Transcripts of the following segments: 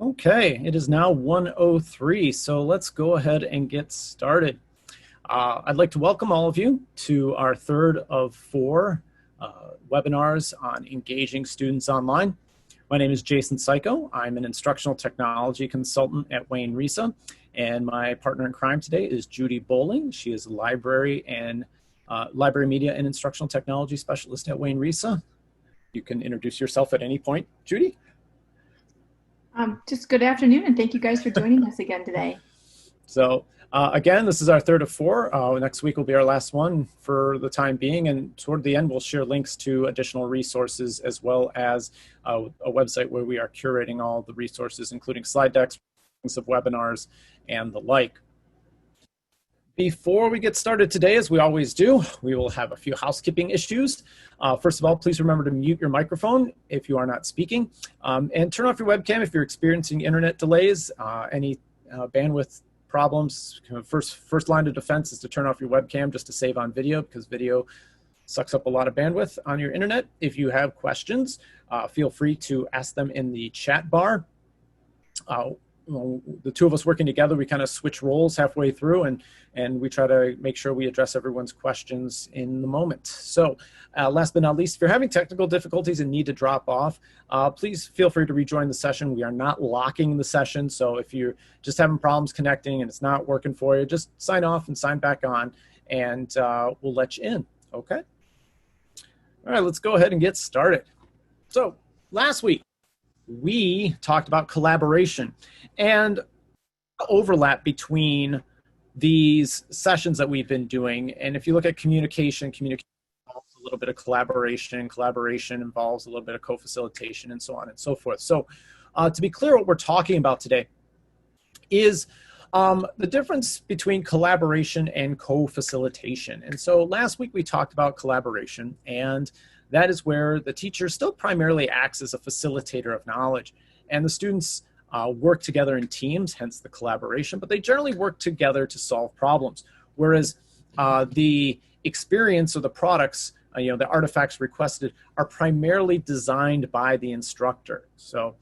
Okay, it is now 1:03, so let's go ahead and get started. I'd like to welcome all of you to our third of four webinars on engaging students online. My name is Jason Psycho. I'm an instructional technology consultant at Wayne Risa, and my partner in crime today is Judy Bowling. She is a library media and instructional technology specialist at Wayne Risa. You can introduce yourself at any point, Judy. Just good afternoon, and thank you guys for joining us again today. So again, this is our third of four. Next week will be our last one for the time being, and toward the end, we'll share links to additional resources as well as a website where we are curating all the resources, including slide decks, links of webinars, and the like. Before we get started today, as we always do, we will have a few housekeeping issues. First of all, please remember to mute your microphone if you are not speaking, and turn off your webcam if you're experiencing internet delays, any bandwidth problems. First line of defense is to turn off your webcam just to save on video, because video sucks up a lot of bandwidth on your internet. If you have questions, feel free to ask them in the chat bar. The two of us working together, we kind of switch roles halfway through, and we try to make sure we address everyone's questions in the moment. So last but not least, if you're having technical difficulties and need to drop off, please feel free to rejoin the session. We are not locking the session, so if you're just having problems connecting and it's not working for you, just sign off and sign back on, and we'll let you in, okay? All right, let's go ahead and get started. So last week, we talked about collaboration and overlap between these sessions that we've been doing. And if you look at communication involves a little bit of collaboration. Collaboration involves a little bit of co-facilitation, and so on and so forth. So to be clear, what we're talking about today is the difference between collaboration and co-facilitation. And so last week we talked about collaboration, and that is where the teacher still primarily acts as a facilitator of knowledge, and the students work together in teams, hence the collaboration, but they generally work together to solve problems. Whereas the experience or the products, the artifacts requested, are primarily designed by the instructor. So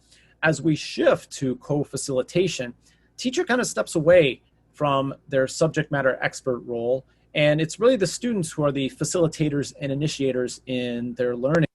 as we shift to co-facilitation, teacher kind of steps away from their subject matter expert role, and it's really the students who are the facilitators and initiators in their learning.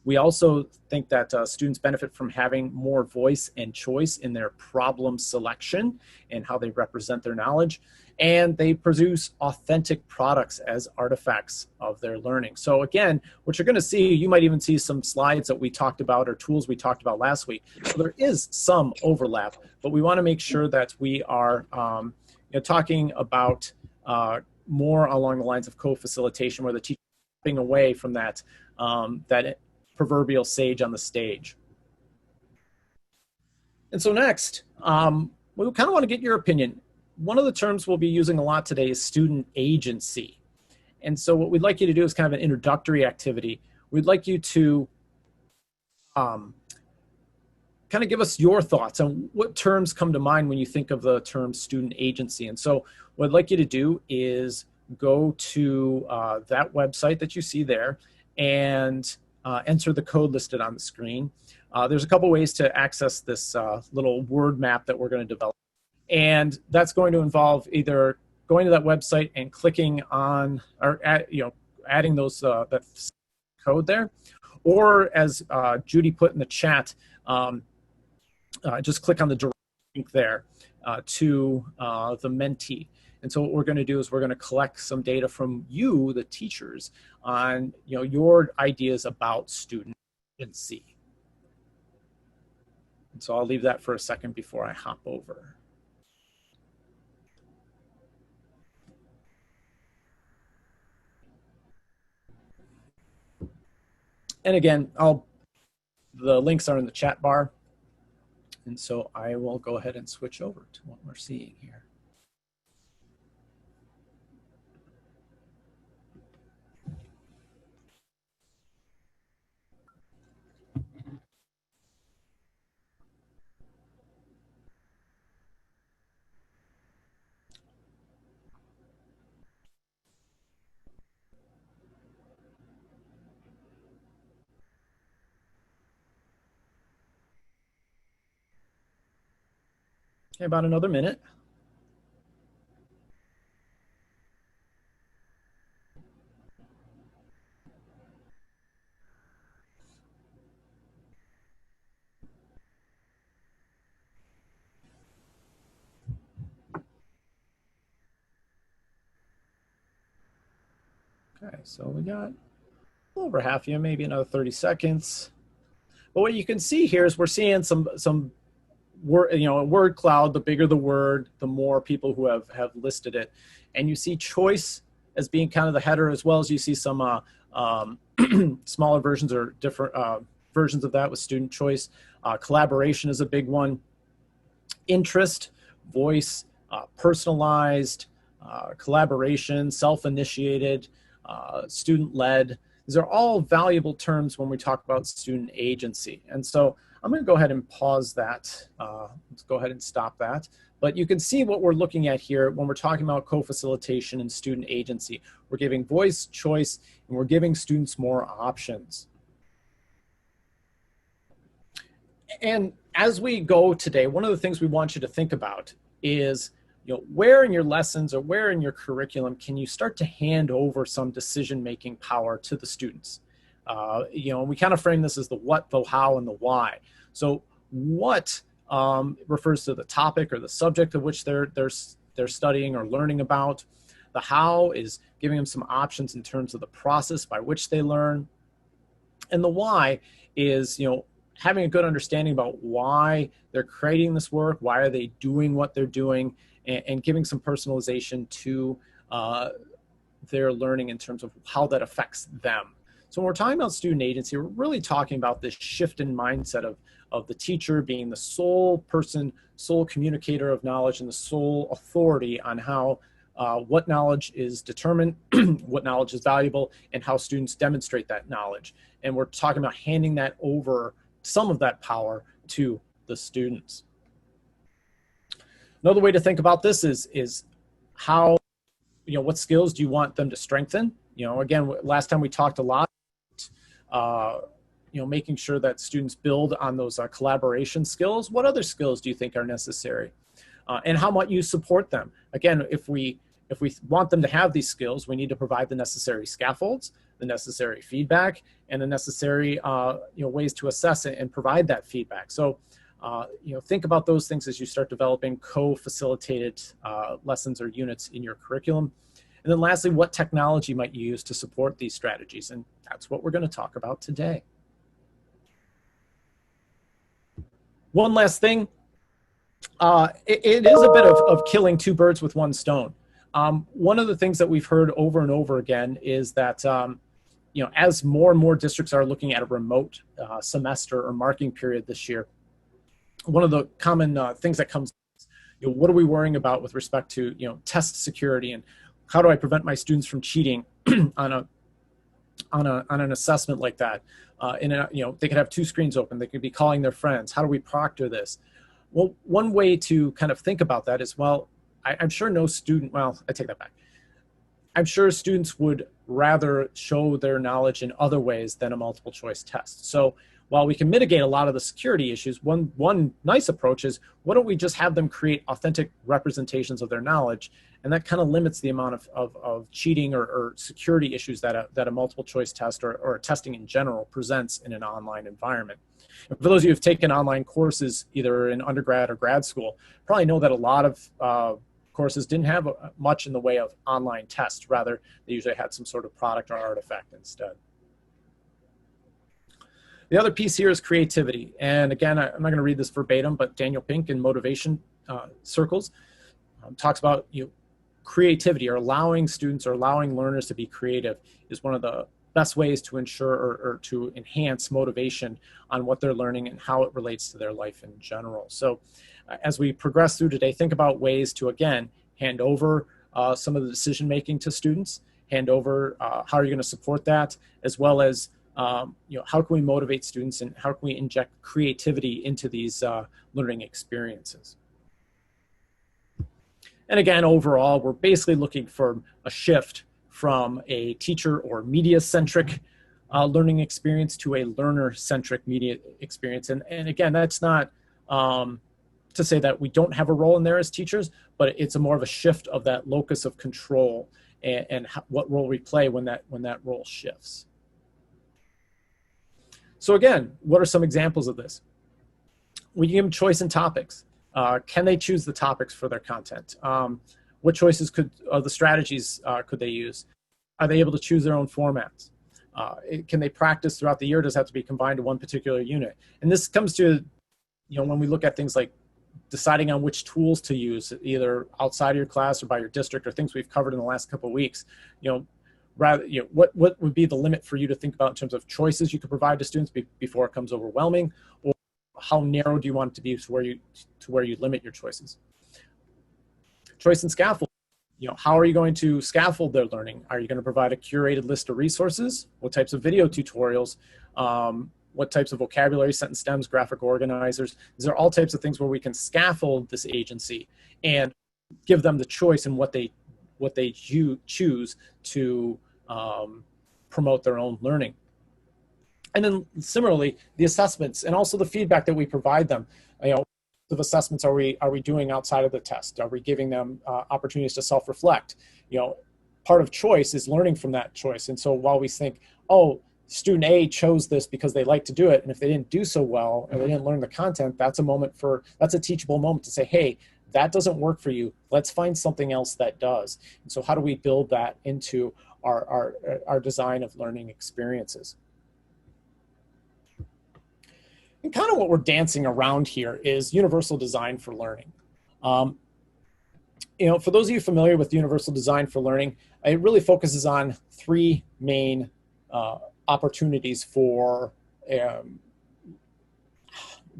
We also think that students benefit from having more voice and choice in their problem selection and how they represent their knowledge, and they produce authentic products as artifacts of their learning. So again, what you're going to see, you might even see some slides that we talked about or tools we talked about last week. So there is some overlap, but we want to make sure that we are talking about more along the lines of co-facilitation, where the teacher is stepping away from that that proverbial sage on the stage. And so next, we kind of want to get your opinion. One of the terms we'll be using a lot today is student agency. And so what we'd like you to do is kind of an introductory activity. We'd like you to kind of give us your thoughts on what terms come to mind when you think of the term student agency. And so what I'd like you to do is go to that website that you see there and enter the code listed on the screen. There's a couple ways to access this little word map that we're going to develop. And that's going to involve either going to that website and clicking on, or adding those that code there, or as Judy put in the chat, just click on the direct link there to the mentee. And so what we're going to do is we're going to collect some data from you, the teachers, on your ideas about student agency. And so I'll leave that for a second before I hop over. And again, the links are in the chat bar. And so I will go ahead and switch over to what we're seeing here. Okay, about another minute. Okay, so we got a little over half of you, maybe another 30 seconds. But what you can see here is we're seeing some word, a word cloud. The bigger the word, the more people who have listed it. And you see choice as being kind of the header, as well as you see some smaller versions or different versions of that with student choice. Collaboration is a big one. Interest, voice, personalized, collaboration, self-initiated, student-led. These are all valuable terms when we talk about student agency. And so I'm going to go ahead and pause that. Let's go ahead and stop that. But you can see what we're looking at here when we're talking about co-facilitation and student agency. We're giving voice, choice, and we're giving students more options. And as we go today, one of the things we want you to think about is, where in your lessons or where in your curriculum can you start to hand over some decision-making power to the students? We kind of frame this as the what, the how, and the why. So what refers to the topic or the subject of which they're studying or learning about. The how is giving them some options in terms of the process by which they learn. And the why is, having a good understanding about why they're creating this work, why are they doing what they're doing, and giving some personalization to their learning in terms of how that affects them. So when we're talking about student agency, we're really talking about this shift in mindset of the teacher being the sole person, sole communicator of knowledge, and the sole authority on how what knowledge is determined, what knowledge is valuable, and how students demonstrate that knowledge. And we're talking about handing that over, some of that power, to the students. Another way to think about this is how, what skills do you want them to strengthen? Again, last time we talked a lot making sure that students build on those collaboration skills. What other skills do you think are necessary? And how might you support them? Again, if we want them to have these skills, we need to provide the necessary scaffolds, the necessary feedback, and the necessary ways to assess it and provide that feedback. So think about those things as you start developing co-facilitated lessons or units in your curriculum. And then lastly, what technology might you use to support these strategies? And that's what we're going to talk about today. One last thing, it is a bit of killing two birds with one stone. One of the things that we've heard over and over again is that as more and more districts are looking at a remote semester or marking period this year, one of the common things that comes, what are we worrying about with respect to test security, and how do I prevent my students from cheating on an assessment like that? They could have two screens open. They could be calling their friends. How do we proctor this? Well, one way to kind of think about that is, well, I'm sure no student, well, I take that back. I'm sure students would rather show their knowledge in other ways than a multiple choice test. So while we can mitigate a lot of the security issues, one nice approach is, why don't we just have them create authentic representations of their knowledge? And that kind of limits the amount of cheating or security issues that a multiple choice test or testing in general presents in an online environment. And for those of you who've taken online courses, either in undergrad or grad school, probably know that a lot of courses didn't have much in the way of online tests. Rather, they usually had some sort of product or artifact instead. The other piece here is creativity. And again, I'm not going to read this verbatim, but Daniel Pink in Motivation Circles talks about creativity, or allowing students or allowing learners to be creative, is one of the best ways to ensure or to enhance motivation on what they're learning and how it relates to their life in general. So as we progress through today, think about ways to, again, hand over some of the decision making to students, hand over how are you going to support that, as well as how can we motivate students, and how can we inject creativity into these learning experiences. And again, overall, we're basically looking for a shift from a teacher or media-centric learning experience to a learner-centric media experience. And again, that's not to say that we don't have a role in there as teachers, but it's a more of a shift of that locus of control and what role we play when that role shifts. So again, what are some examples of this? We give them choice in topics. Can they choose the topics for their content? What choices the strategies could they use? Are they able to choose their own formats? Can they practice throughout the year? Does it have to be combined to one particular unit? And this comes to, when we look at things like deciding on which tools to use, either outside of your class or by your district, or things we've covered in the last couple of weeks, what would be the limit for you to think about in terms of choices you could provide to students before it becomes overwhelming, or how narrow do you want it to be to where you limit your choices? Choice in scaffold. How are you going to scaffold their learning? Are you going to provide a curated list of resources? What types of video tutorials? What types of vocabulary, sentence stems, graphic organizers? These are all types of things where we can scaffold this agency and give them the choice in what they choose to promote their own learning. And then similarly, the assessments and also the feedback that we provide them. What of assessments are we doing outside of the test? Are we giving them opportunities to self-reflect? Part of choice is learning from that choice. And so while we think, oh, student A chose this because they like to do it, and if they didn't do so well and they didn't learn the content, that's a teachable moment to say, hey, that doesn't work for you. Let's find something else that does. And so how do we build that into our design of learning experiences? And kind of what we're dancing around here is universal design for learning. For those of you familiar with universal design for learning, it really focuses on three main opportunities for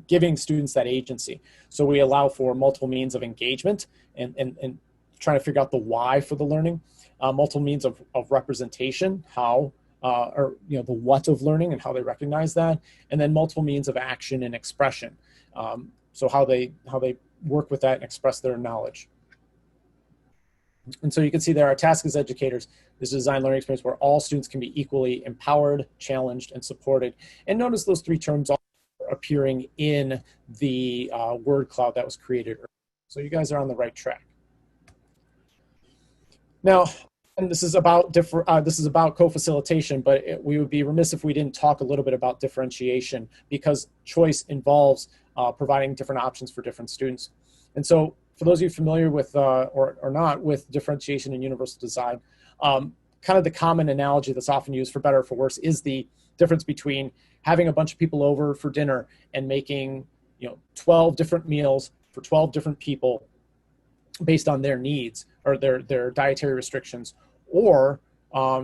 giving students that agency. So we allow for multiple means of engagement and trying to figure out the why for the learning, multiple means of representation, how or the what of learning and how they recognize that, and then multiple means of action and expression. So how they work with that and express their knowledge. And so you can see there, our task as educators is to design learning experience where all students can be equally empowered, challenged, and supported. And notice those three terms are appearing in the word cloud that was created earlier. So you guys are on the right track. Now, and this is about co-facilitation, but we would be remiss if we didn't talk a little bit about differentiation, because choice involves providing different options for different students. And so for those of you familiar with or not with differentiation and universal design, kind of the common analogy that's often used for better or for worse is the difference between having a bunch of people over for dinner and making 12 different meals for 12 different people based on their needs or their dietary restrictions, or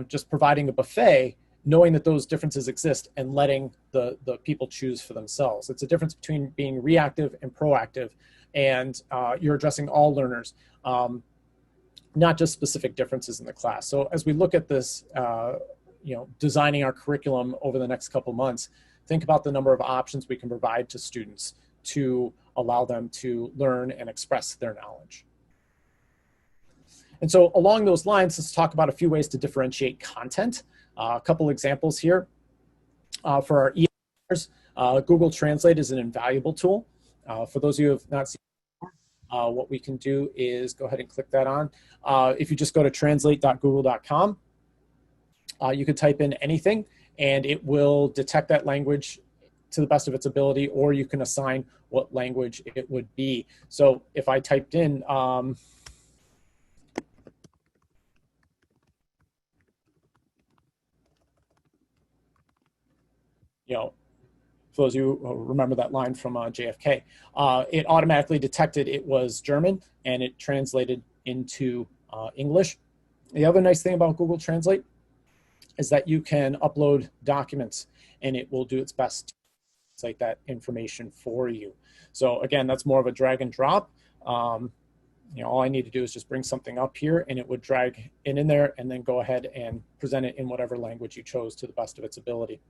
just providing a buffet, knowing that those differences exist and letting the people choose for themselves. It's a difference between being reactive and proactive, and you're addressing all learners, not just specific differences in the class. So as we look at this, designing our curriculum over the next couple months, think about the number of options we can provide to students to allow them to learn and express their knowledge. And so along those lines, let's talk about a few ways to differentiate content. A couple examples here. For our e-learners, Google Translate is an invaluable tool. For those of you who have not seen it, what we can do is go ahead and click that on. If you just go to translate.google.com, you could type in anything and it will detect that language to the best of its ability, or you can assign what language it would be. So if I typed in, for those of you who remember that line from JFK, it automatically detected it was German and it translated into English. The other nice thing about Google Translate is that you can upload documents and it will do its best to translate that information for you. So again, that's more of a drag and drop. All I need to do is just bring something up here and it would drag it in there and then go ahead and present it in whatever language you chose to the best of its ability.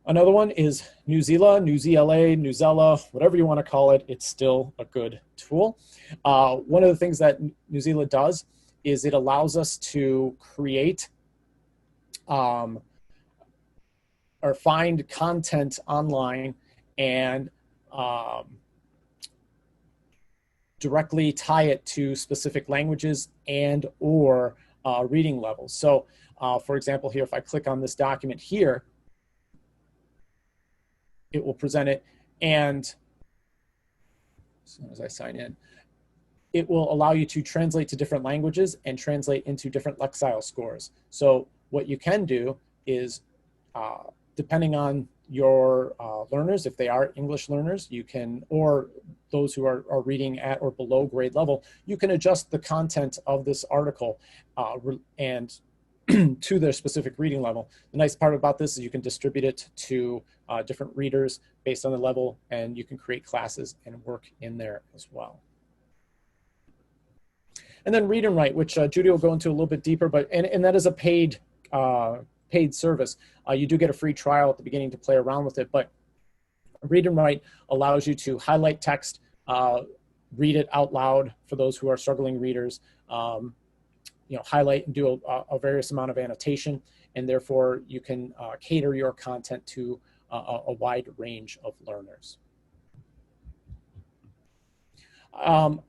Another one is Newzilla, Newzella, whatever you want to call it, it's still a good tool. One of the things that Newzilla does is it allows us to create or find content online and directly tie it to specific languages and or reading levels. So for example, here, if I click on this document here, it will present it, and as soon as I sign in, it will allow you to translate to different languages and translate into different Lexile scores. So what you can do is, depending on your learners, if they are English learners, you can, or those who are reading at or below grade level, you can adjust the content of this article and to their specific reading level. The nice part about this is you can distribute it to different readers based on the level, and you can create classes and work in there as well. And then read and write, which Judy will go into a little bit deeper, but and that is a paid service. You do get a free trial at the beginning to play around with it, but read and write allows you to highlight text, read it out loud for those who are struggling readers, highlight and do a various amount of annotation, and therefore you can cater your content to a wide range of learners.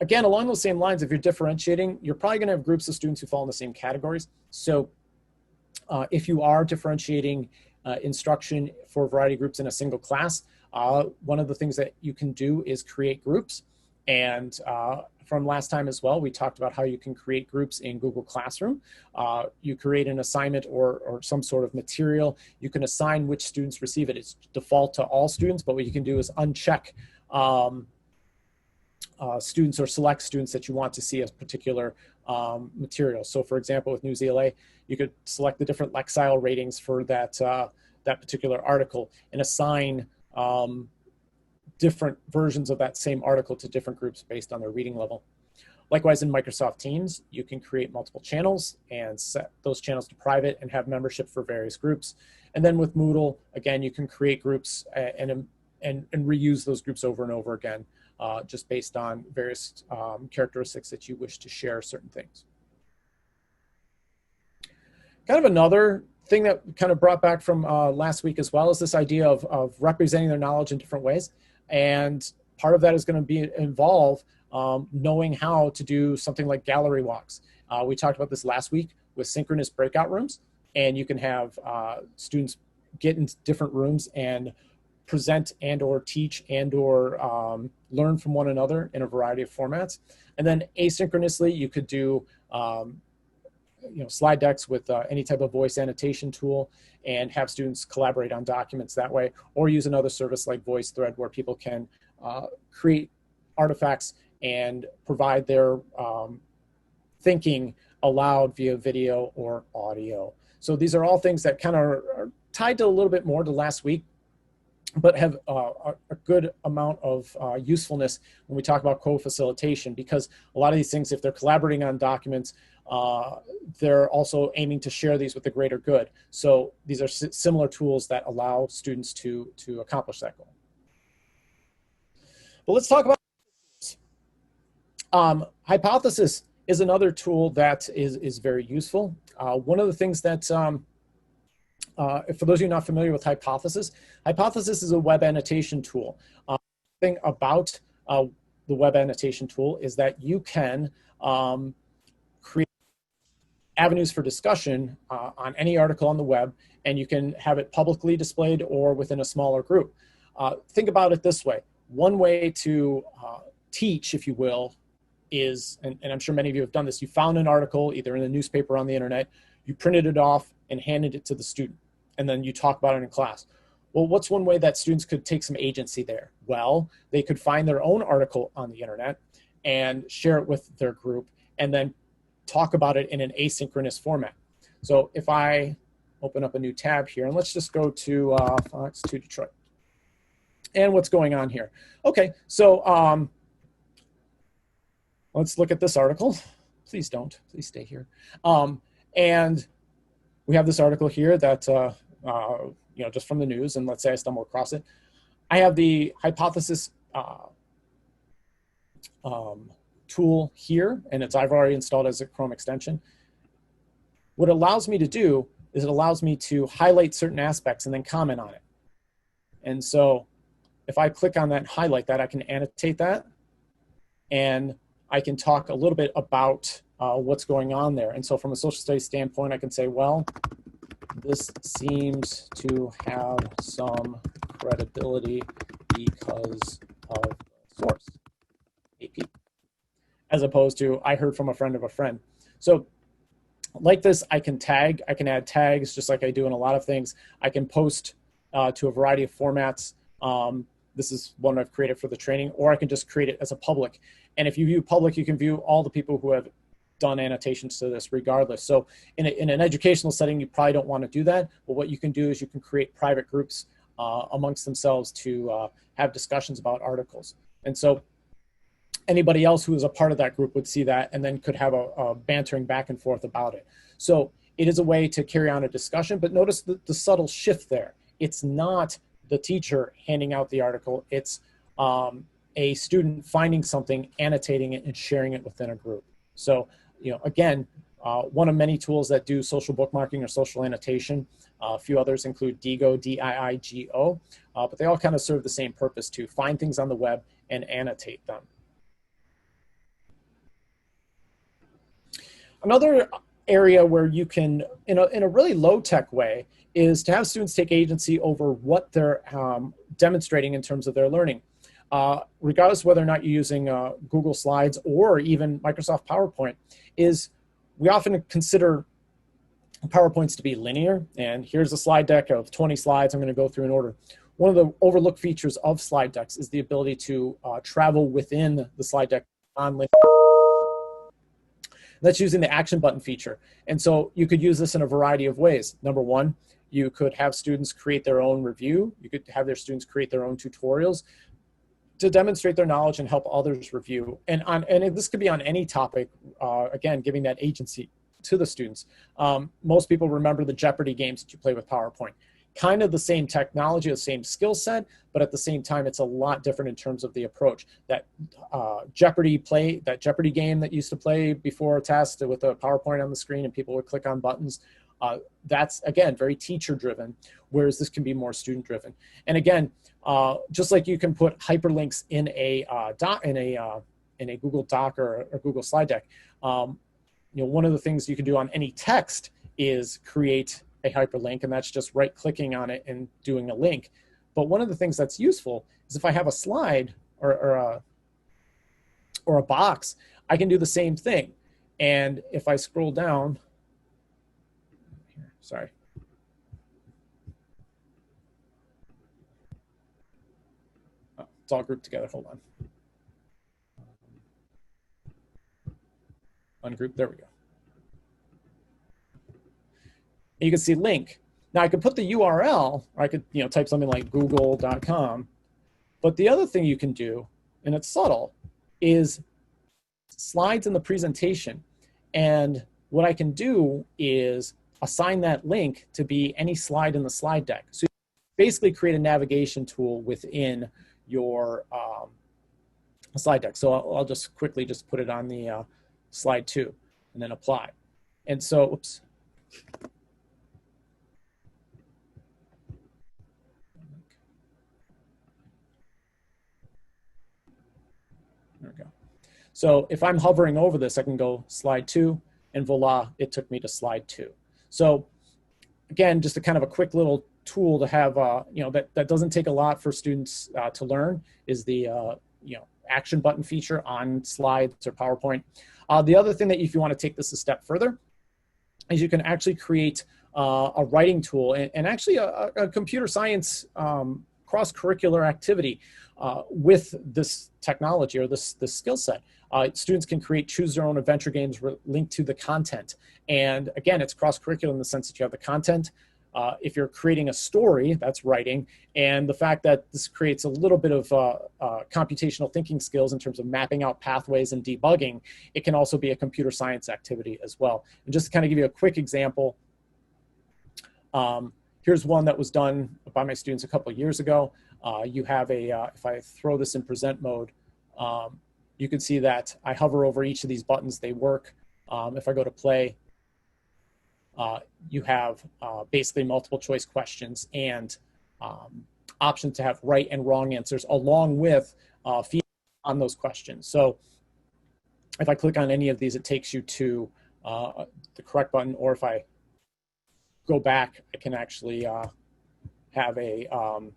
Again, along those same lines, if you're differentiating, you're probably going to have groups of students who fall in the same categories. So if you are differentiating instruction for a variety of groups in a single class, one of the things that you can do is create groups. And from last time as well, we talked about how you can create groups in Google Classroom. You create an assignment or some sort of material. You can assign which students receive it. It's default to all students, but what you can do is uncheck students or select students that you want to see a particular material. So for example, with Newsela, you could select the different Lexile ratings for that, that particular article and assign different versions of that same article to different groups based on their reading level. Likewise, in Microsoft Teams, you can create multiple channels and set those channels to private and have membership for various groups. And then with Moodle, again, you can create groups and reuse those groups over and over again, just based on various characteristics that you wish to share certain things. Kind of another thing that kind of brought back from last week as well is this idea of representing their knowledge in different ways. And part of that is going to involve knowing how to do something like gallery walks. We talked about this last week with synchronous breakout rooms, and you can have students get in different rooms and present and or teach and or learn from one another in a variety of formats. And then asynchronously, you could do slide decks with any type of voice annotation tool and have students collaborate on documents that way, or use another service like VoiceThread where people can create artifacts and provide their thinking aloud via video or audio. So these are all things that kind of are tied to a little bit more to last week, but have a good amount of usefulness when we talk about co-facilitation, because a lot of these things, if they're collaborating on documents, they're also aiming to share these with the greater good. So these are similar tools that allow students to accomplish that goal. But let's talk about hypothesis is another tool that is very useful. One of the things that for those of you not familiar with Hypothesis, Hypothesis is a web annotation tool. The thing about the web annotation tool is that you can create avenues for discussion on any article on the web, and you can have it publicly displayed or within a smaller group. Think about it this way. One way to teach, if you will, is, and I'm sure many of you have done this, you found an article either in a newspaper or on the internet, you printed it off and handed it to the student, and then you talk about it in class. Well, what's one way that students could take some agency there? Well, they could find their own article on the internet and share it with their group, and then talk about it in an asynchronous format. So if I open up a new tab here, and let's just go to Fox 2 Detroit. And what's going on here? Okay, so let's look at this article. Please don't, please stay here. And we have this article here that, just from the news, and let's say I stumble across it. I have the Hypothesis tool here, and I've already installed as a Chrome extension. What it allows me to do is it allows me to highlight certain aspects and then comment on it. And so if I click on that and highlight that, I can annotate that, and I can talk a little bit about what's going on there. And so from a social studies standpoint, I can say, well, this seems to have some credibility because of the source, AP, as opposed to I heard from a friend of a friend. So like this, I can add tags just like I do in a lot of things. I can post to a variety of formats. This is one I've created for the training, or I can just create it as a public. And if you view public, you can view all the people who have done annotations to this regardless. So in an educational setting, you probably don't want to do that. But what you can do is you can create private groups amongst themselves to have discussions about articles. And so anybody else who is a part of that group would see that and then could have a bantering back and forth about it. So it is a way to carry on a discussion, but notice the subtle shift there. It's not the teacher handing out the article. It's a student finding something, annotating it, and sharing it within a group. So, again, one of many tools that do social bookmarking or social annotation. A few others include Diigo, D-I-I-G-O, but they all kind of serve the same purpose, to find things on the web and annotate them. Another area where you can, in a really low-tech way, is to have students take agency over what they're demonstrating in terms of their learning. Regardless of whether or not you're using Google Slides or even Microsoft PowerPoint, is we often consider PowerPoints to be linear. And here's a slide deck of 20 slides I'm going to go through in order. One of the overlooked features of slide decks is the ability to travel within the slide deck on linear. That's using the action button feature. And so you could use this in a variety of ways. Number one, you could have students create their own review. You could have their students create their own tutorials to demonstrate their knowledge and help others review. And this could be on any topic, again, giving that agency to the students. Most people remember the Jeopardy games that you play with PowerPoint. Kind of the same technology, the same skill set, but at the same time, it's a lot different in terms of the approach. That Jeopardy game that used to play before a test with a PowerPoint on the screen and people would click on buttons, that's, again, very teacher-driven, whereas this can be more student-driven. And again, just like you can put hyperlinks in a Google Doc or a Google slide deck, one of the things you can do on any text is create a hyperlink, and that's just right-clicking on it and doing a link. But one of the things that's useful is if I have a slide or a box, I can do the same thing. And if I scroll down, sorry. Oh, it's all grouped together. Hold on. Ungroup. There we go. You can see link. Now I could put the URL, or I could type something like google.com. But the other thing you can do, and it's subtle, is slides in the presentation. And what I can do is assign that link to be any slide in the slide deck. So you basically create a navigation tool within your slide deck. So I'll just quickly just put it on the slide 2 and then apply. And so, oops. There we go. So if I'm hovering over this, I can go slide 2, and voila, it took me to slide 2. So again, just a kind of a quick little tool to have, that doesn't take a lot for students to learn, is the action button feature on slides or PowerPoint. The other thing that if you want to take this a step further is you can actually create a writing tool and actually a computer science cross-curricular activity with this technology or this skill set. Students can create choose their own adventure games linked to the content. And again, it's cross-curricular in the sense that you have the content. If you're creating a story, that's writing. And the fact that this creates a little bit of computational thinking skills in terms of mapping out pathways and debugging, it can also be a computer science activity as well. And just to kind of give you a quick example, here's one that was done by my students a couple of years ago. You have if I throw this in present mode, you can see that I hover over each of these buttons, they work. If I go to play, you have basically multiple choice questions and option to have right and wrong answers along with feedback on those questions. So if I click on any of these, it takes you to the correct button, or if I go back, I can actually have an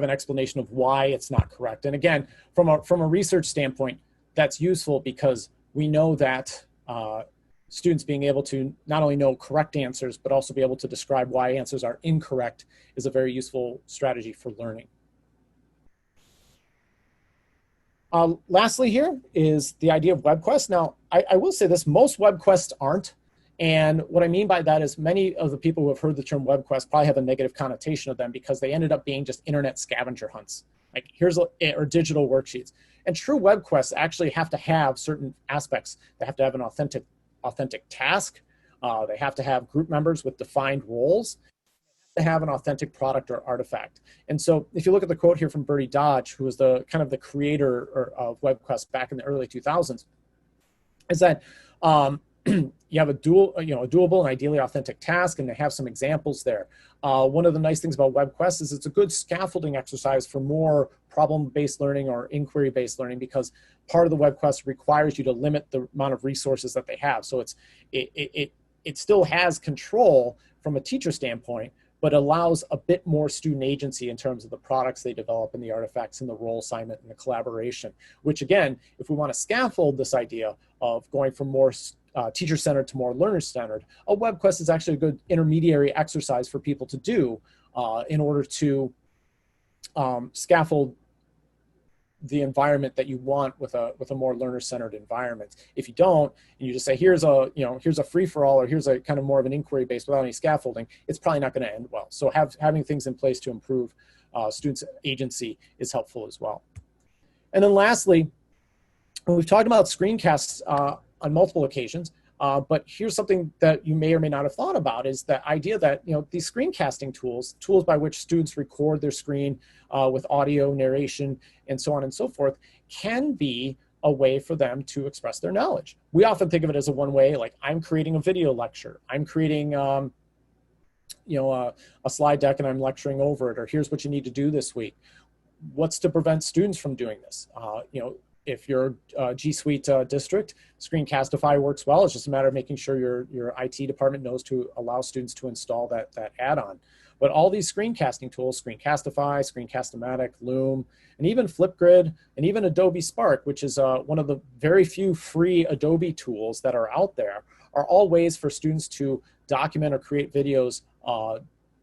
explanation of why it's not correct. And again, from a research standpoint, that's useful because we know that students being able to not only know correct answers, but also be able to describe why answers are incorrect is a very useful strategy for learning. Lastly here is the idea of web quests. Now, I will say this, most web quests aren't. And what I mean by that is many of the people who have heard the term web quest probably have a negative connotation of them because they ended up being just internet scavenger hunts. Like or digital worksheets. And true web quests actually have to have certain aspects. They have to have an authentic task. They have to have group members with defined roles. To have an authentic product or artifact. And so if you look at the quote here from Bertie Dodge, who was the kind of the creator of WebQuest back in the early 2000s, is that you have a doable and ideally authentic task, and they have some examples there. One of the nice things about WebQuest is it's a good scaffolding exercise for more problem-based learning or inquiry-based learning, because part of the WebQuest requires you to limit the amount of resources that they have. So it still has control from a teacher standpoint, but allows a bit more student agency in terms of the products they develop and the artifacts and the role assignment and the collaboration, which again, if we want to scaffold this idea of going from more teacher-centered to more learner-centered, a web quest is actually a good intermediary exercise for people to do in order to scaffold the environment that you want with a more learner-centered environment. If you don't, and you just say here's a free-for-all, or here's a kind of more of an inquiry based without any scaffolding, it's probably not going to end well. So having things in place to improve students' agency is helpful as well. And then lastly, we've talked about screencasts on multiple occasions, but here's something that you may or may not have thought about, is the idea that these screencasting tools by which students record their screen with audio, narration, and so on and so forth, can be a way for them to express their knowledge. We often think of it as a one-way, like I'm creating a video lecture, I'm creating a slide deck and I'm lecturing over it, or here's what you need to do this week. What's to prevent students from doing this? If you're a G Suite district, Screencastify works well. It's just a matter of making sure your IT department knows to allow students to install that add-on. But all these screencasting tools, Screencastify, Screencast-O-Matic, Loom, and even Flipgrid, and even Adobe Spark, which is one of the very few free Adobe tools that are out there, are all ways for students to document or create videos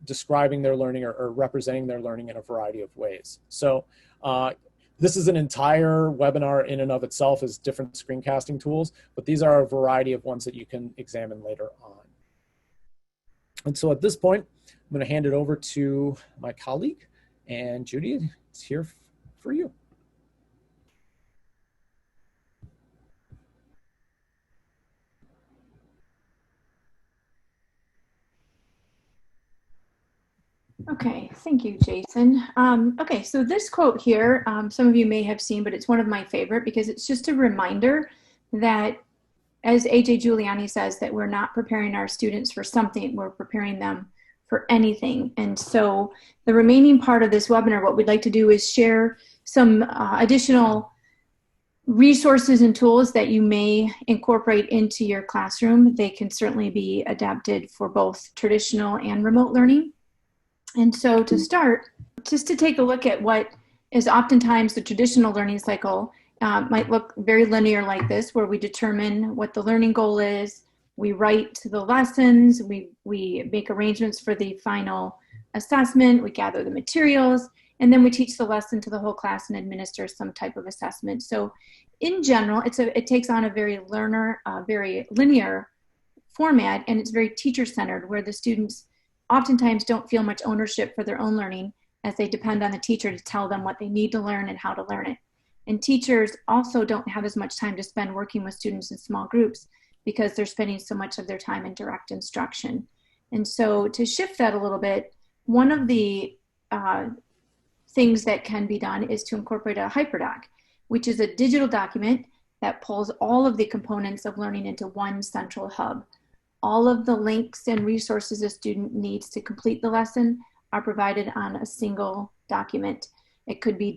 describing their learning or representing their learning in a variety of ways. So this is an entire webinar in and of itself as different screencasting tools, but these are a variety of ones that you can examine later on. And so at this point, I'm going to hand it over to my colleague, and Judy, it's here for you. Okay, thank you, Jason. Okay, so this quote here, some of you may have seen, but it's one of my favorite because it's just a reminder that, as AJ Giuliani says, that we're not preparing our students for something, we're preparing them for anything. And so the remaining part of this webinar, what we'd like to do is share some additional resources and tools that you may incorporate into your classroom. They can certainly be adapted for both traditional and remote learning. And so to start, just to take a look at what is oftentimes the traditional learning cycle, might look very linear like this, where we determine what the learning goal is, we write the lessons, we make arrangements for the final assessment, we gather the materials, and then we teach the lesson to the whole class and administer some type of assessment. So in general, it takes on a very linear format, and it's very teacher-centered, where the students oftentimes don't feel much ownership for their own learning, as they depend on the teacher to tell them what they need to learn and how to learn it. And teachers also don't have as much time to spend working with students in small groups because they're spending so much of their time in direct instruction. And so to shift that a little bit, one of the things that can be done is to incorporate a hyperdoc, which is a digital document that pulls all of the components of learning into one central hub. All of the links and resources a student needs to complete the lesson are provided on a single document. It could be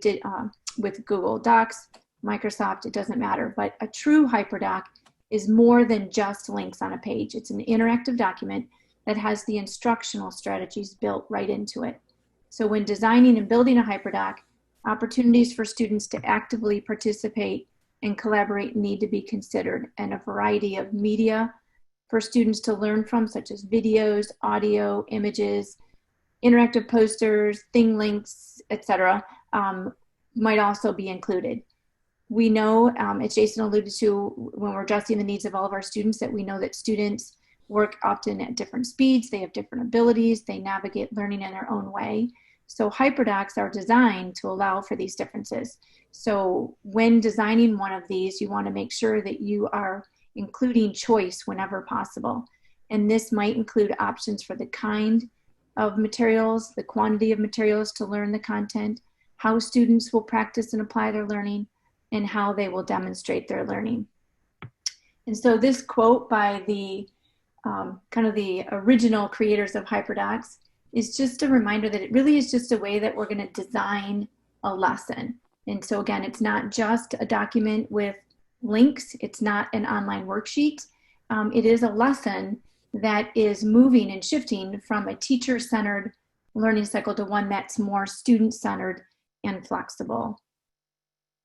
with Google Docs, Microsoft, it doesn't matter. But a true hyperdoc is more than just links on a page. It's an interactive document that has the instructional strategies built right into it. So when designing and building a hyperdoc, opportunities for students to actively participate and collaborate need to be considered, and a variety of media for students to learn from, such as videos, audio, images, interactive posters, thing links, etc., might also be included. We know, as Jason alluded to, when we're addressing the needs of all of our students, that we know that students work often at different speeds, they have different abilities, they navigate learning in their own way. So hyperdocs are designed to allow for these differences. So when designing one of these, you want to make sure that you are including choice whenever possible. And this might include options for the kind of materials, the quantity of materials to learn the content, how students will practice and apply their learning, and how they will demonstrate their learning. And so this quote by the kind of the original creators of hyperdocs is just a reminder that it really is just a way that we're going to design a lesson. And so again, it's not just a document with links. It's not an online worksheet. It is a lesson that is moving and shifting from a teacher-centered learning cycle to one that's more student-centered and flexible.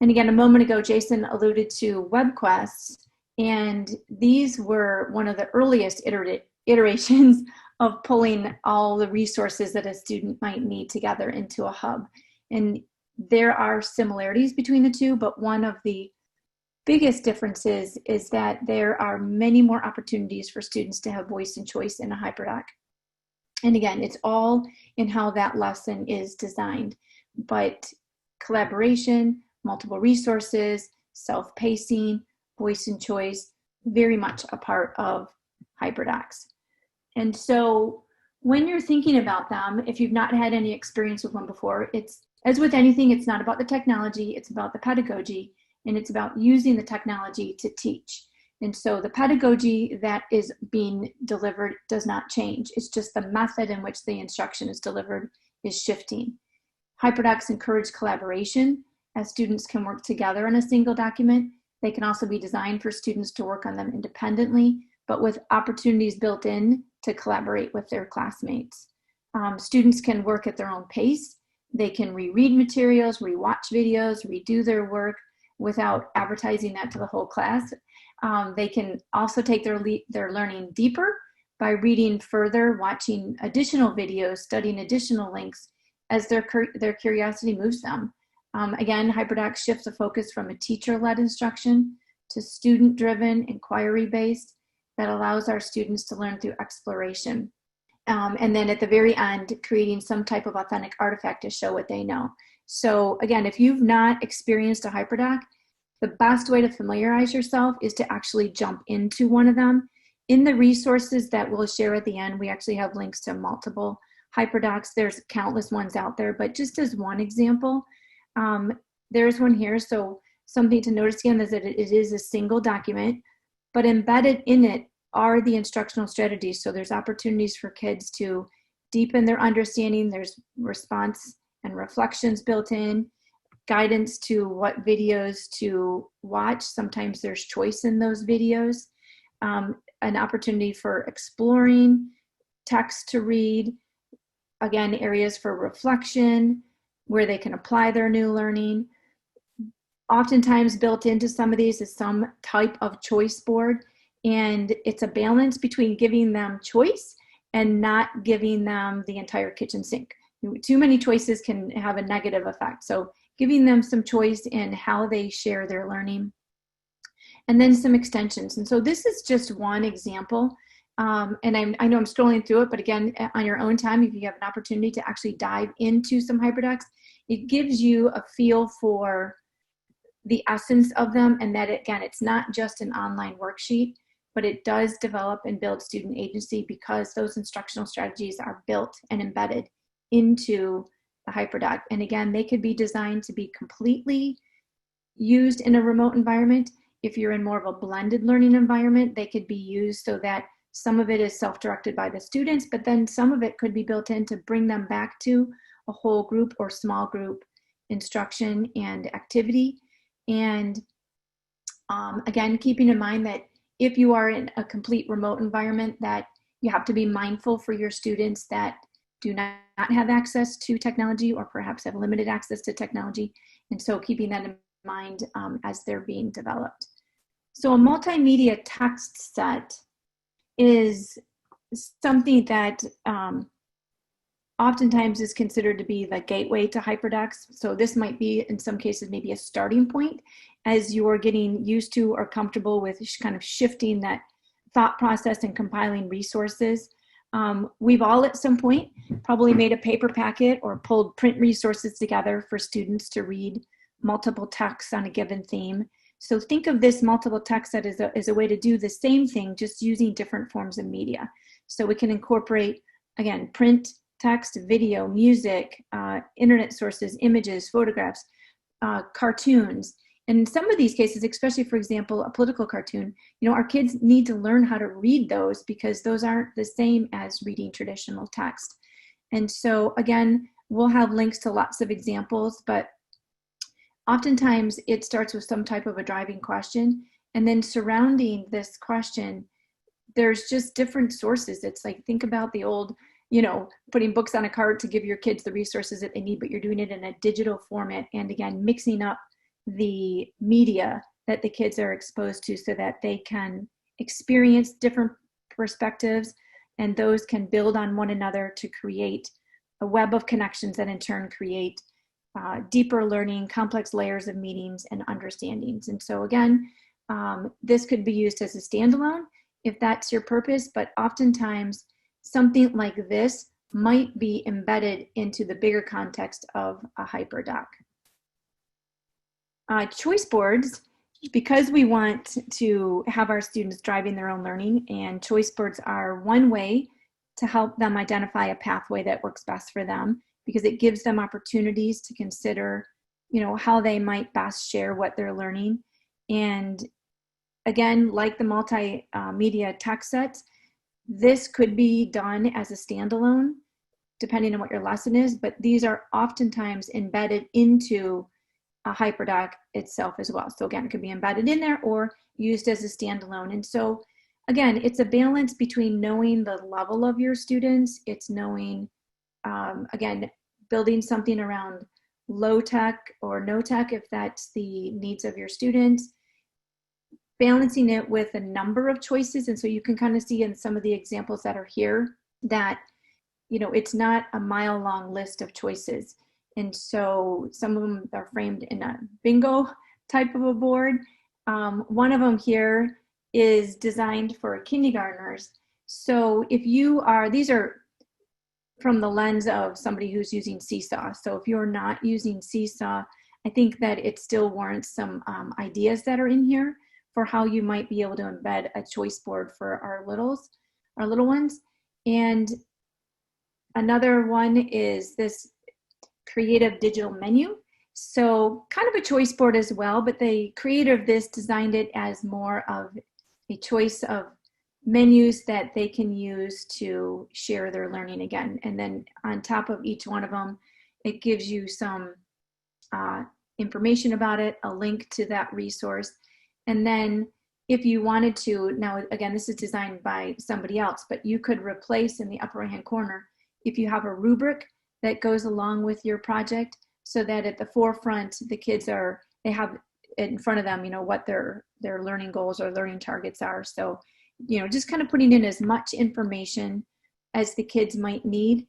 And again, a moment ago, Jason alluded to web quests, and these were one of the earliest iterations of pulling all the resources that a student might need together into a hub. And there are similarities between the two, but one of the biggest differences is that there are many more opportunities for students to have voice and choice in a hyperdoc. And again, it's all in how that lesson is designed, but collaboration, multiple resources, self-pacing, voice and choice, very much a part of hyperdocs. And so when you're thinking about them, if you've not had any experience with one before, it's, as with anything, it's not about the technology, it's about the pedagogy, and it's about using the technology to teach. And so the pedagogy that is being delivered does not change. It's just the method in which the instruction is delivered is shifting. Hyperdocs encourage collaboration, as students can work together on a single document. They can also be designed for students to work on them independently, but with opportunities built in to collaborate with their classmates. Students can work at their own pace. They can reread materials, rewatch videos, redo their work without advertising that to the whole class. They can also take their learning deeper by reading further, watching additional videos, studying additional links as their curiosity moves them. Again, hyperdocs shifts the focus from a teacher-led instruction to student-driven, inquiry-based, that allows our students to learn through exploration. And then at the very end, creating some type of authentic artifact to show what they know. So again, if you've not experienced a hyperdoc, the best way to familiarize yourself is to actually jump into one of them. In the resources that we'll share at the end, we actually have links to multiple hyperdocs. There's countless ones out there, but just as one example, there's one here. So something to notice again is that it is a single document, but embedded in it are the instructional strategies. So there's opportunities for kids to deepen their understanding. There's response and reflections built in, guidance to what videos to watch. Sometimes there's choice in those videos, an opportunity for exploring, text to read, again, areas for reflection, where they can apply their new learning. Oftentimes built into some of these is some type of choice board, and it's a balance between giving them choice and not giving them the entire kitchen sink. Too many choices can have a negative effect. So giving them some choice in how they share their learning, and then some extensions. And so this is just one example. And I know I'm scrolling through it, but again, on your own time, if you have an opportunity to actually dive into some hyperdocs, it gives you a feel for the essence of them, and that, again, it's not just an online worksheet, but it does develop and build student agency because those instructional strategies are built and embedded into the hyperdoc. And again, they could be designed to be completely used in a remote environment. If you're in more of a blended learning environment, they could be used so that Some of it is self-directed by the students, but then some of it could be built in to bring them back to a whole group or small group instruction and activity. And again, keeping in mind that if you are in a complete remote environment, that you have to be mindful for your students that do not have access to technology or perhaps have limited access to technology. And so keeping that in mind as they're being developed. So a multimedia text set is something that oftentimes is considered to be the gateway to hyperdocs. So this might be, in some cases, maybe a starting point as you're getting used to or comfortable with kind of shifting that thought process and compiling resources. We've all at some point probably made a paper packet or pulled print resources together for students to read multiple texts on a given theme. So think of this multiple text set as a way to do the same thing, just using different forms of media. So we can incorporate, again, print, text, video, music, internet sources, images, photographs, cartoons. And in some of these cases, especially, for example, a political cartoon, you know, our kids need to learn how to read those because those aren't the same as reading traditional text. And so, again, we'll have links to lots of examples, but oftentimes it starts with some type of a driving question. And then surrounding this question, there's just different sources. It's like, think about the old, you know, putting books on a cart to give your kids the resources that they need, but you're doing it in a digital format. And again, mixing up the media that the kids are exposed to so that they can experience different perspectives, and those can build on one another to create a web of connections that in turn create deeper learning, complex layers of meanings and understandings. And so again, this could be used as a standalone if that's your purpose, but oftentimes something like this might be embedded into the bigger context of a hyperdoc. Choice boards, because we want to have our students driving their own learning, and choice boards are one way to help them identify a pathway that works best for them, because it gives them opportunities to consider, you know, how they might best share what they're learning. And again, like the multimedia text sets, this could be done as a standalone, depending on what your lesson is, but these are oftentimes embedded into a hyperdoc itself as well. So again, it could be embedded in there or used as a standalone. And so again, it's a balance between knowing the level of your students, it's knowing, again, building something around low tech or no tech if that's the needs of your students, balancing it with a number of choices. And so you can kind of see in some of the examples that are here that, you know, it's not a mile-long list of choices. And so some of them are framed in a bingo type of a board. One of them here is designed for kindergartners. So if you are, these are from the lens of somebody who's using Seesaw. So if you're not using Seesaw, I think that it still warrants some ideas that are in here for how you might be able to embed a choice board for our little ones. And another one is this creative digital menu. So kind of a choice board as well, but the creator of this designed it as more of a choice of menus that they can use to share their learning again. And then on top of each one of them, it gives you some information about it, a link to that resource. And then if you wanted to, now again, this is designed by somebody else, but you could replace in the upper right-hand corner, if you have a rubric that goes along with your project, so that at the forefront, the kids they have in front of them, you know, what their learning goals or learning targets are. So, you know, just kind of putting in as much information as the kids might need.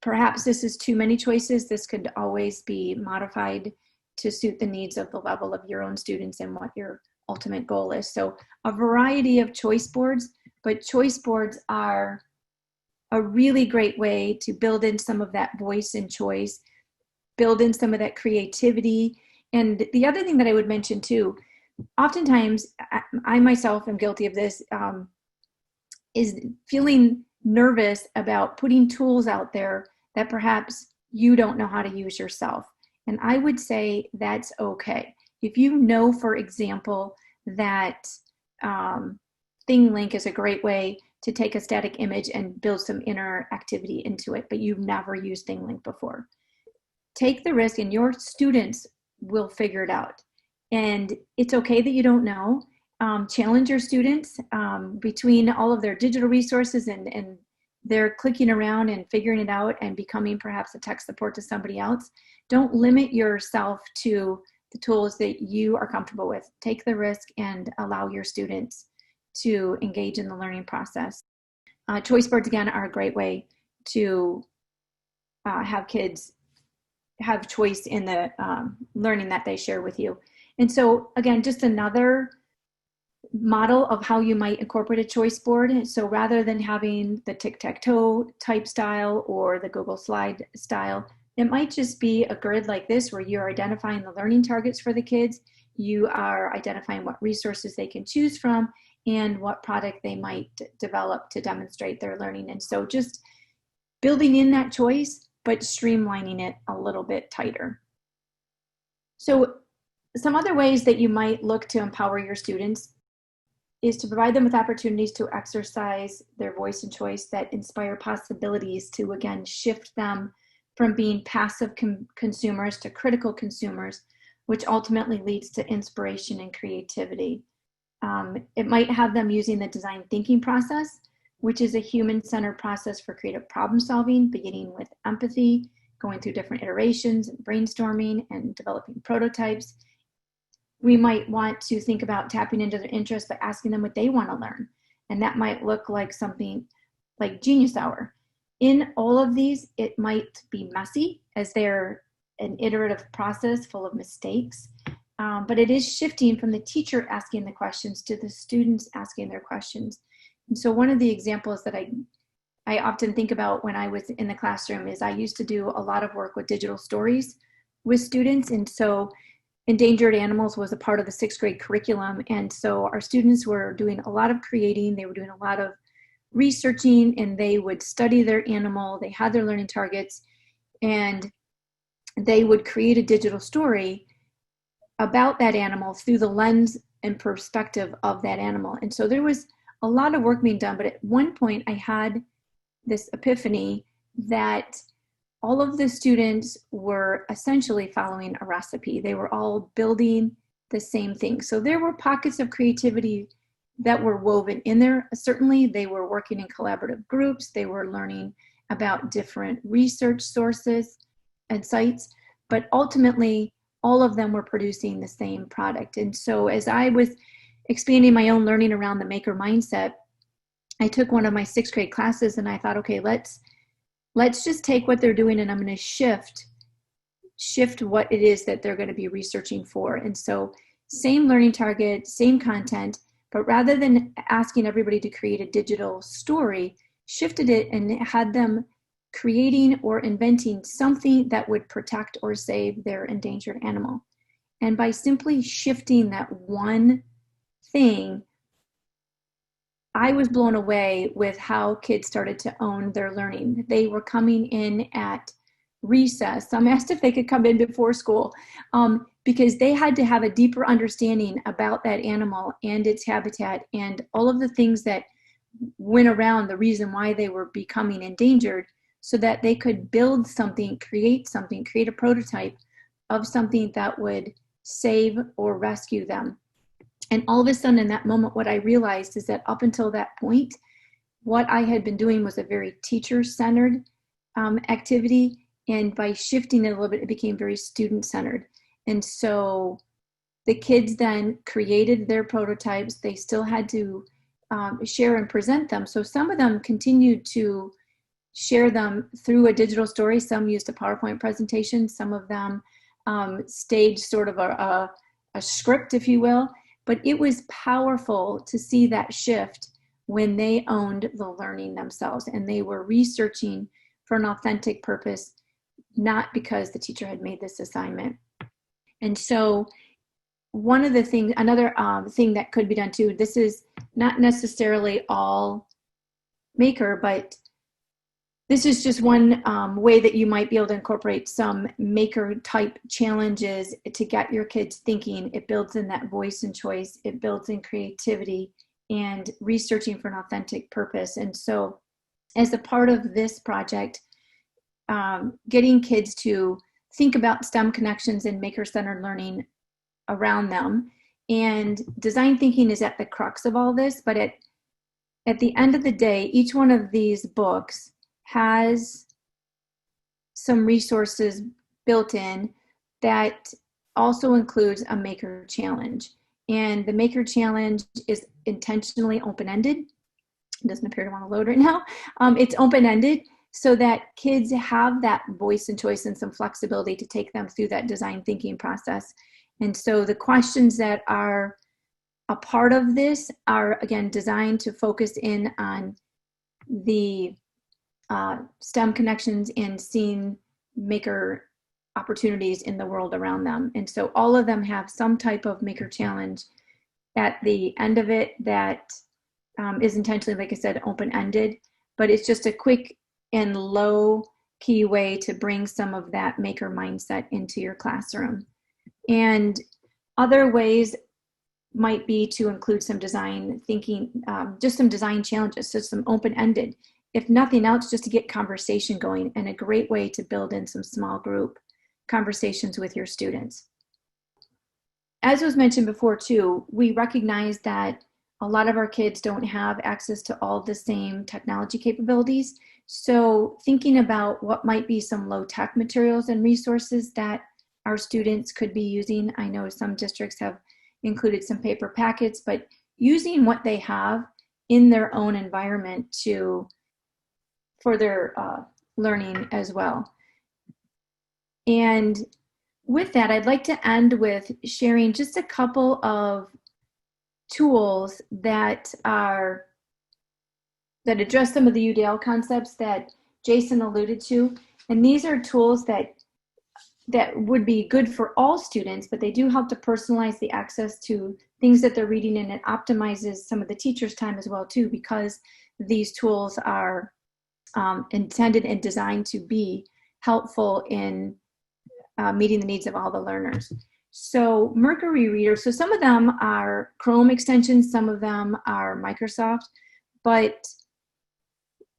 Perhaps this is too many choices. This could always be modified to suit the needs of the level of your own students and what your ultimate goal is. So a variety of choice boards, but choice boards are a really great way to build in some of that voice and choice, build in some of that creativity. And the other thing that I would mention too, oftentimes I myself am guilty of this, is feeling nervous about putting tools out there that perhaps you don't know how to use yourself. And I would say that's okay. If you know, for example, that ThingLink is a great way to take a static image and build some interactivity into it, but you've never used ThingLink before. Take the risk and your students will figure it out. And it's okay that you don't know. Challenge your students between all of their digital resources and they're clicking around and figuring it out and becoming perhaps a tech support to somebody else. Don't limit yourself to the tools that you are comfortable with. Take the risk and allow your students to engage in the learning process. Choice boards, again, are a great way to have kids have choice in the learning that they share with you. And so, again, just another model of how you might incorporate a choice board. So rather than having the tic-tac-toe type style or the Google Slide style, it might just be a grid like this where you're identifying the learning targets for the kids. You are identifying what resources they can choose from and what product they might develop to demonstrate their learning. And so just building in that choice, but streamlining it a little bit tighter. So some other ways that you might look to empower your students is to provide them with opportunities to exercise their voice and choice that inspire possibilities to, again, shift them from being passive consumers to critical consumers, which ultimately leads to inspiration and creativity. It might have them using the design thinking process, which is a human-centered process for creative problem solving, beginning with empathy, going through different iterations and brainstorming and developing prototypes. We might want to think about tapping into their interests by asking them what they want to learn. And that might look like something like Genius Hour. In all of these, it might be messy as they're an iterative process full of mistakes, but it is shifting from the teacher asking the questions to the students asking their questions. And so one of the examples that I often think about when I was in the classroom is I used to do a lot of work with digital stories with students. And so endangered animals was a part of the 6th grade curriculum. And so our students were doing a lot of creating, they were doing a lot of researching, and they would study their animal, they had their learning targets, and they would create a digital story about that animal through the lens and perspective of that animal. And so there was a lot of work being done, but at one point I had this epiphany that all of the students were essentially following a recipe. They were all building the same thing. So there were pockets of creativity that were woven in there. Certainly they were working in collaborative groups. They were learning about different research sources and sites, but ultimately all of them were producing the same product. And so as I was expanding my own learning around the maker mindset, I took one of my 6th grade classes and I thought, okay, let's just take what they're doing and I'm going to shift what it is that they're going to be researching for. And so same learning target, same content, but rather than asking everybody to create a digital story, shifted it and had them creating or inventing something that would protect or save their endangered animal. And by simply shifting that one thing, I was blown away with how kids started to own their learning. They were coming in at recess. Some asked if they could come in before school because they had to have a deeper understanding about that animal and its habitat and all of the things that went around the reason why they were becoming endangered, so that they could build something, create a prototype of something that would save or rescue them. And all of a sudden in that moment, what I realized is that up until that point, what I had been doing was a very teacher-centered activity. And by shifting it a little bit, it became very student-centered. And so the kids then created their prototypes. They still had to share and present them. So some of them continued to share them through a digital story. Some used a PowerPoint presentation. Some of them staged sort of a script, if you will. But it was powerful to see that shift when they owned the learning themselves and they were researching for an authentic purpose, not because the teacher had made this assignment. And so one of the things, another thing that could be done too, this is not necessarily all maker, but this is just one way that you might be able to incorporate some maker type challenges to get your kids thinking. It builds in that voice and choice. It builds in creativity and researching for an authentic purpose. And so as a part of this project, getting kids to think about STEM connections and maker-centered learning around them. And design thinking is at the crux of all this, but at the end of the day, each one of these books has some resources built in that also includes a maker challenge. And the maker challenge is intentionally open-ended. It doesn't appear to want to load right now. It's open-ended so that kids have that voice and choice and some flexibility to take them through that design thinking process. And so the questions that are a part of this are, again, designed to focus in on the STEM connections and seeing maker opportunities in the world around them. And so all of them have some type of maker challenge at the end of it that is intentionally, like I said, open-ended, but it's just a quick and low key way to bring some of that maker mindset into your classroom. And other ways might be to include some design thinking, just some design challenges, so some open-ended. If nothing else, just to get conversation going, and a great way to build in some small group conversations with your students. As was mentioned before too, we recognize that a lot of our kids don't have access to all the same technology capabilities. So thinking about what might be some low-tech materials and resources that our students could be using. I know some districts have included some paper packets, but using what they have in their own environment for their learning as well. And with that, I'd like to end with sharing just a couple of tools that address some of the UDL concepts that Jason alluded to. And these are tools that would be good for all students, but they do help to personalize the access to things that they're reading, and it optimizes some of the teachers' time as well too, because these tools are intended and designed to be helpful in meeting the needs of all the learners. So Mercury Reader, so some of them are Chrome extensions, some of them are Microsoft, but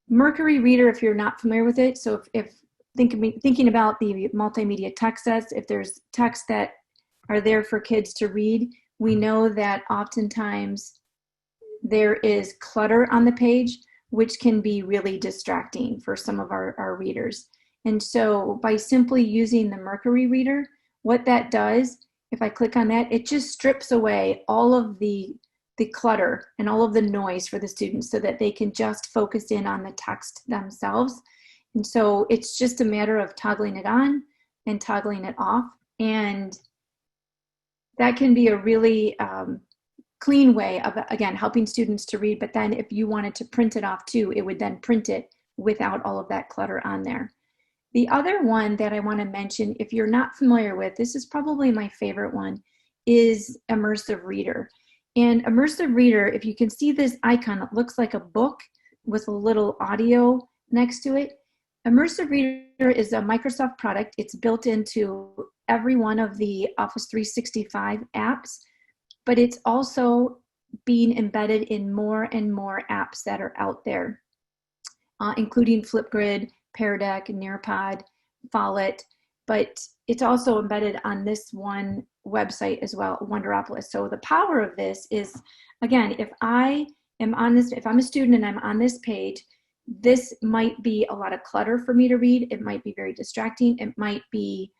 Mercury Reader, if you're not familiar with it, so if thinking about the multimedia text sets, if there's text that are there for kids to read, we know that oftentimes there is clutter on the page, which can be really distracting for some of our readers. And so by simply using the Mercury Reader, what that does, if I click on that, it just strips away all of the clutter and all of the noise for the students so that they can just focus in on the text themselves. And so it's just a matter of toggling it on and toggling it off. And that can be a really clean way of, again, helping students to read. But then if you wanted to print it off too, it would then print it without all of that clutter on there. The other one that I want to mention, if you're not familiar with, this is probably my favorite one, is Immersive Reader. And Immersive Reader, if you can see this icon, it looks like a book with a little audio next to it. Immersive Reader is a Microsoft product. It's built into every one of the Office 365 apps, but it's also being embedded in more and more apps that are out there, including Flipgrid, Pear Deck, Nearpod, Follett, but it's also embedded on this one website as well, Wonderopolis. So the power of this is, again, if I'm a student and I'm on this page, this might be a lot of clutter for me to read. It might be very distracting. It might be,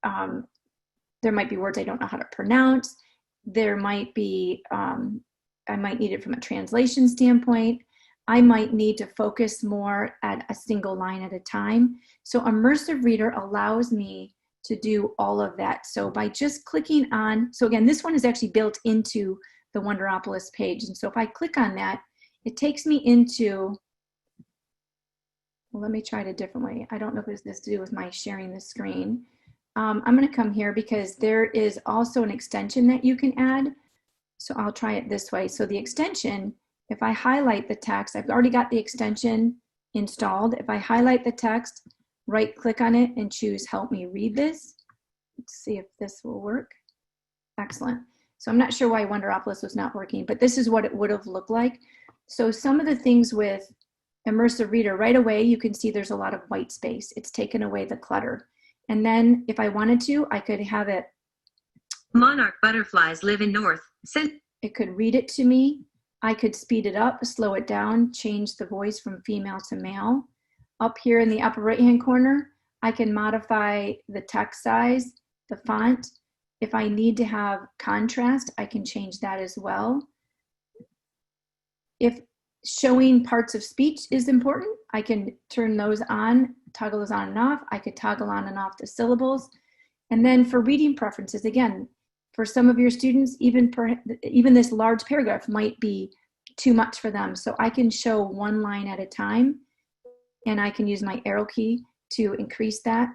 there might be words I don't know how to pronounce. There might be, I might need it from a translation standpoint. I might need to focus more at a single line at a time. So Immersive Reader allows me to do all of that. So by just clicking on, so again, this one is actually built into the Wonderopolis page. And so if I click on that, it takes me into, well, let me try it a different way. I don't know if it's this to do with my sharing the screen. I'm going to come here because there is also an extension that you can add. So I'll try it this way. So the extension, if I highlight the text, I've already got the extension installed. If I highlight the text, right click on it and choose Help Me Read This. Let's see if this will work. Excellent. So I'm not sure why Wonderopolis was not working, but this is what it would have looked like. So some of the things with Immersive Reader, right away, you can see there's a lot of white space. It's taken away the clutter. And then if I wanted to, I could have it. Monarch butterflies live in north. It could read it to me. I could speed it up, slow it down, change the voice from female to male. Up here in the upper right-hand corner, I can modify the text size, the font. If I need to have contrast, I can change that as well. If showing parts of speech is important, I can turn those on, toggle those on and off. I could toggle on and off the syllables. And then for reading preferences, again, for some of your students, even this large paragraph might be too much for them. So I can show one line at a time, and I can use my arrow key to increase that.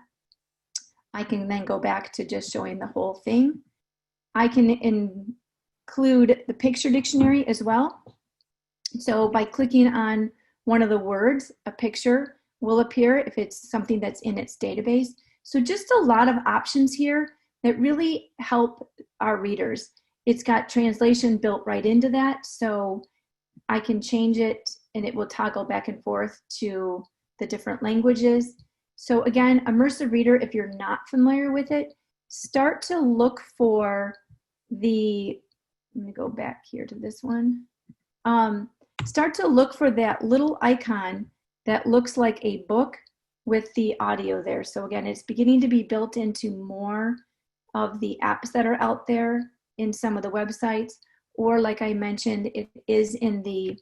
I can then go back to just showing the whole thing. I can include the picture dictionary as well. So by clicking on one of the words, a picture will appear if it's something that's in its database. So just a lot of options here that really help our readers. It's got translation built right into that, so I can change it and it will toggle back and forth to the different languages. So again, Immersive Reader, if you're not familiar with it, start to look for the, let me go back here to this one. Start to look for that little icon that looks like a book with the audio there. So again, it's beginning to be built into more of the apps that are out there in some of the websites, or like I mentioned, it is in the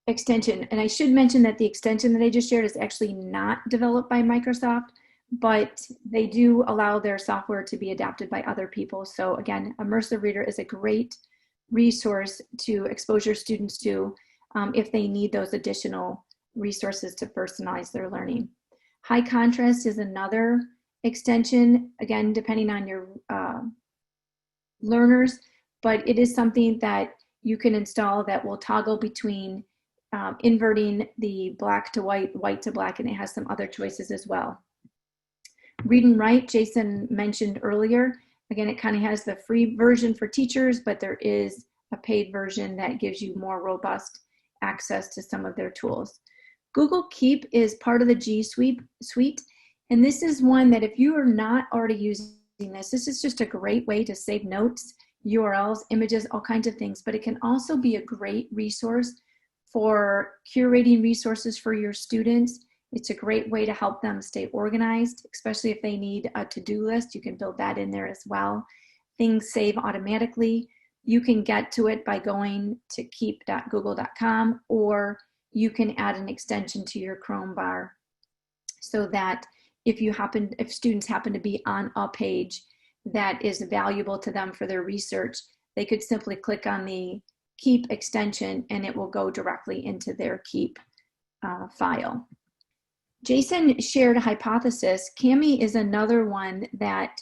extension. And I should mention that the extension that I just shared is actually not developed by Microsoft, but they do allow their software to be adapted by other people. So again, Immersive Reader is a great resource to expose your students to if they need those additional resources to personalize their learning. High contrast is another extension, again, depending on your learners, but it is something that you can install that will toggle between inverting the black to white, white to black, and it has some other choices as well. Read and write, Jason mentioned earlier. Again, it kind of has the free version for teachers, but there is a paid version that gives you more robust access to some of their tools. Google Keep is part of the G Suite, and this is one that if you are not already using this is just a great way to save notes, URLs, images, all kinds of things, but it can also be a great resource for curating resources for your students. It's a great way to help them stay organized, especially if they need a to-do list. You can build that in there as well. Things save automatically. You can get to it by going to keep.google.com, or you can add an extension to your Chrome bar so that if students happen to be on a page that is valuable to them for their research, they could simply click on the Keep extension and it will go directly into their Keep file. Jason shared a hypothesis. Kami is another one that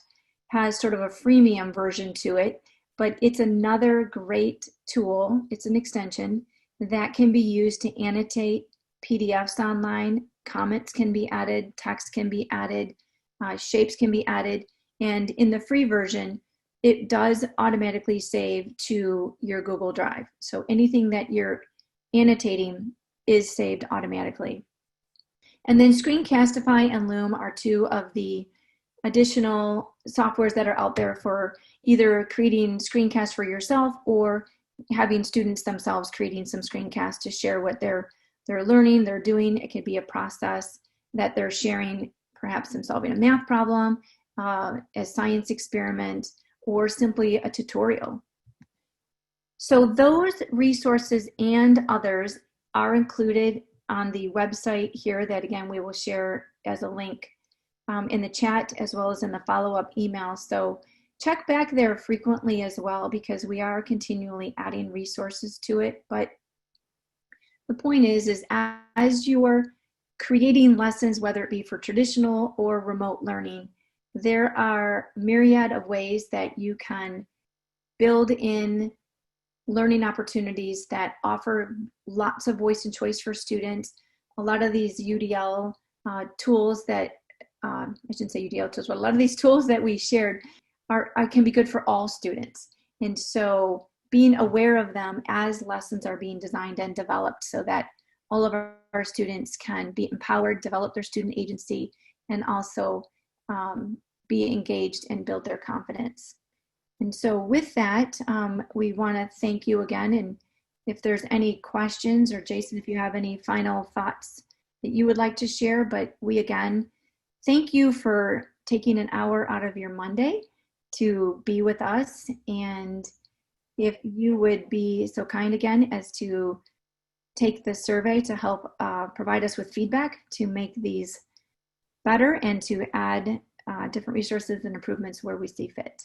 has sort of a freemium version to it, but it's another great tool. It's an extension that can be used to annotate PDFs online. Comments can be added, text can be added, shapes can be added, and in the free version, it does automatically save to your Google Drive. So anything that you're annotating is saved automatically. And then Screencastify and Loom are two of the additional softwares that are out there for either creating screencasts for yourself or having students themselves creating some screencasts to share what they're learning, they're doing. It could be a process that they're sharing, perhaps them solving a math problem, a science experiment, or simply a tutorial. So those resources and others are included on the website here that, again, we will share as a link in the chat as well as in the follow-up email. So check back there frequently as well, because we are continually adding resources to it. But the point is as you're creating lessons, whether it be for traditional or remote learning, there are myriad of ways that you can build in learning opportunities that offer lots of voice and choice for students. A lot of these UDL tools that I shouldn't say UDL tools, but a lot of these tools that we shared can be good for all students. And so being aware of them as lessons are being designed and developed so that all of our students can be empowered, develop their student agency, and also be engaged and build their confidence. And so with that, we want to thank you again. And if there's any questions, or Jason, if you have any final thoughts that you would like to share, but we again, thank you for taking an hour out of your Monday to be with us. And if you would be so kind again as to take the survey to help provide us with feedback to make these better and to add different resources and improvements where we see fit.